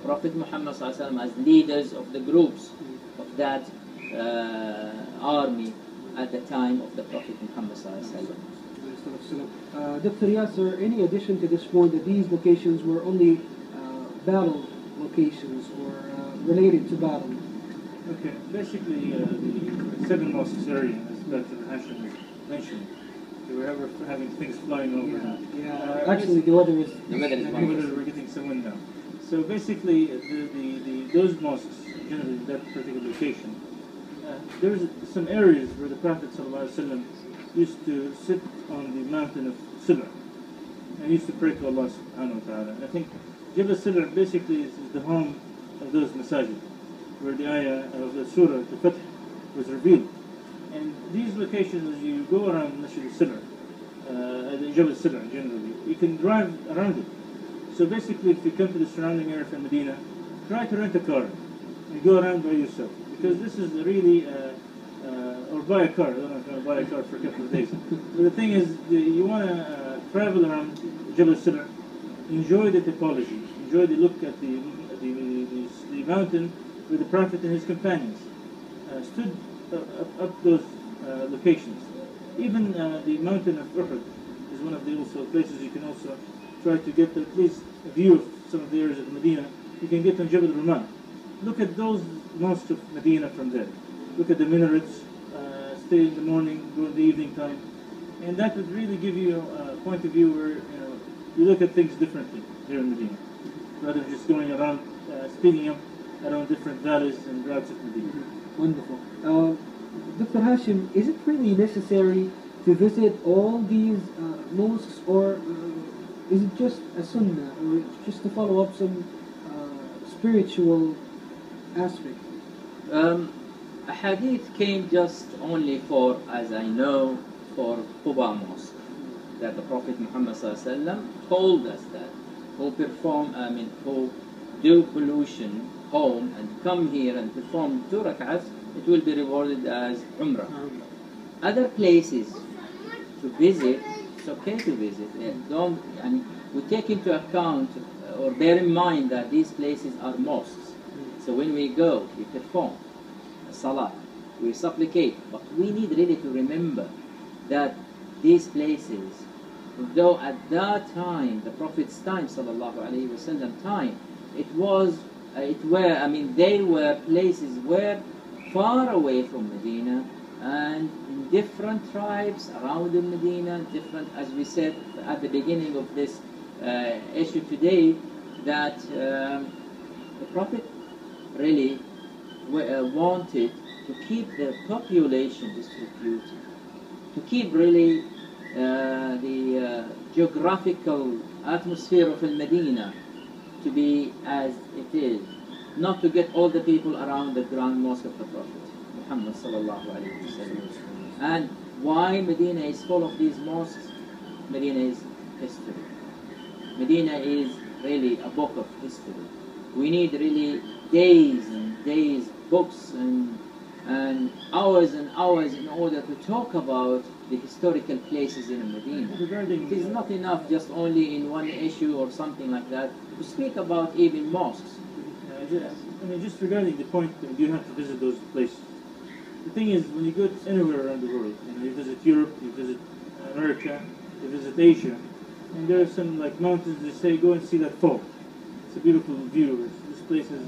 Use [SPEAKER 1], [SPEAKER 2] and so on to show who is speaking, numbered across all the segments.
[SPEAKER 1] Prophet Muhammad as leaders of the groups of that army at the time of the Prophet Muhammad.
[SPEAKER 2] Dr. Yasser, any addition to this point that these locations were only battle locations or related to battle?
[SPEAKER 3] Okay, basically the 7 mosques area, as Dr. Hashim mentioned, they were ever having things flying over them.
[SPEAKER 2] Yeah, actually the weather is...
[SPEAKER 3] We're getting some wind now. So basically, those mosques, generally that particular location, there's some areas where the Prophet ﷺ used to sit on the mountain of Sib'a and used to pray to Allah subhanahu wa ta'ala. I think Jabal Sib'a basically is the home of those masajid, where the ayah of the surah, the Fath, was revealed. And these locations, as you go around Masjid al-Sib'a, the Jabal Sib'a generally, you can drive around it. So basically, if you come to the surrounding area from Medina, try to rent a car and go around by yourself, because this is really, or buy a car. I don't know if I'm going to buy a car for a couple of days. But the thing is, you want to travel around Jabal Sib'a, enjoy the typology, enjoy the look at the mountain where the Prophet and his companions stood up those locations. Even the mountain of Uhud is one of the also places you can also try to get at least a view of some of the areas of Medina. You can get on Jabal Rumah. Look at those mosques of Medina from there. Look at the minarets, stay in the morning, go in the evening time. And that would really give you a point of view where you look at things differently here in Medina, rather than just going around, speeding up around different valleys and routes of Medina.
[SPEAKER 2] Wonderful. Dr. Hashim, is it really necessary to visit all these mosques, or is it just a sunnah, or just to follow up some spiritual aspect?
[SPEAKER 1] A hadith came just only for, as I know, for Quba Mosque, that the Prophet Muhammad ﷺ told us that who do pollution home and come here and perform 2 rak'ahs, it will be rewarded as Umrah. Other places to visit, it's okay to visit. We take into account or bear in mind that these places are mosques. So when we go, we perform salah, we supplicate, but we need really to remember that these places, though at that time, the Prophet's time, sallallahu alaihi wasallam time, they were places where far away from Medina, and different tribes around the Medina, different, as we said at the beginning of this issue today, that the Prophet really wanted to keep the population distributed, to keep really the geographical atmosphere of Al-Medina to be as it is, not to get all the people around the Grand Mosque of the Prophet Muhammad sallallahu alaihi wasallam. And why Medina is full of these mosques? Medina is history. Medina is really a book of history. We need really days and days, books and hours and hours in order to talk about the historical places in Medina. It is not enough just only in one issue or something like that to speak about even mosques.
[SPEAKER 3] Just regarding the point that you have to visit those places. The thing is, when you go anywhere around the world, you visit Europe, you visit America, you visit Asia, and there are some like mountains. They say, go and see that fall. It's a beautiful view. This place is,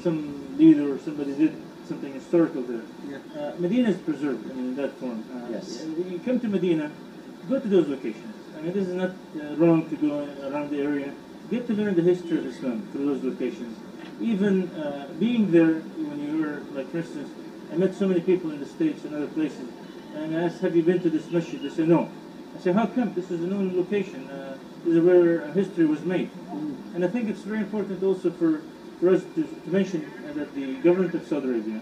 [SPEAKER 3] some leader or somebody did something historical there. Yeah. Medina is preserved in that form.
[SPEAKER 1] Yes.
[SPEAKER 3] When you come to Medina, go to those locations. This is not wrong to go around the area. Get to learn the history of Islam through those locations. Even being there, when you were, like for instance, I met so many people in the States and other places, and I asked, have you been to this masjid? They say, no. I say, how come? This is a known location. This is where history was made. And I think it's very important also for us to mention that the government of Saudi Arabia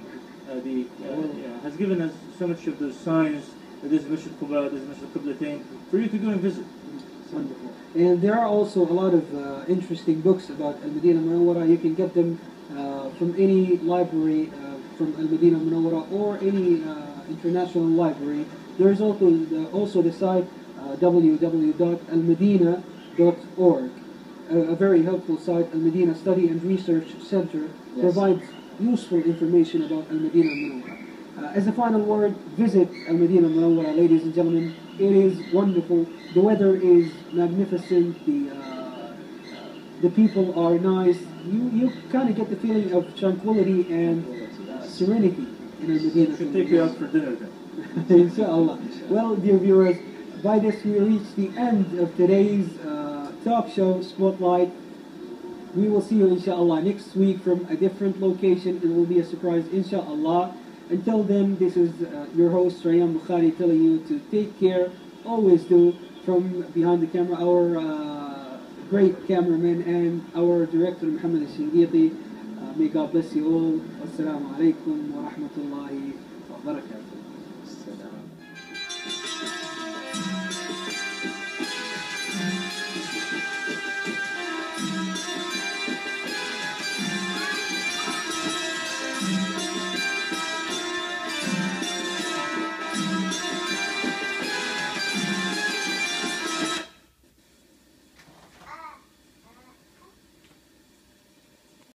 [SPEAKER 3] has given us so much of those signs, that this is Masjid Quba, this is Masjid Qiblatain, for you to go and visit.
[SPEAKER 2] Wonderful. And there are also a lot of interesting books about Al-Medina Munawwara. You can get them from any library from Al-Medina Munawwara or any international library. There is also the site www.almedina.org. a very helpful site, Al-Medina Study and Research Center,
[SPEAKER 1] Yes.
[SPEAKER 2] provides useful information about Al-Medina Al-Munawwara. As a final word, visit Al-Medina Al-Munawwara, ladies and gentlemen. It is wonderful. The weather is magnificent. The people are nice. You kind of get the feeling of tranquility and serenity in Al-Medina.
[SPEAKER 3] Should take you out for dinner then.
[SPEAKER 2] Inshallah. Well, dear viewers, by this we reach the end of today's talk show Spotlight. We will see you inshallah next week from a different location. It will be a surprise inshallah. Until then, this is your host Rayyan Bukhari telling you to take care. Always do. From behind the camera, our great cameraman and our director Muhammad Al-Shingiti. May God bless you all. Wassalamu alaikum wa rahmatullahi wa barakatuh.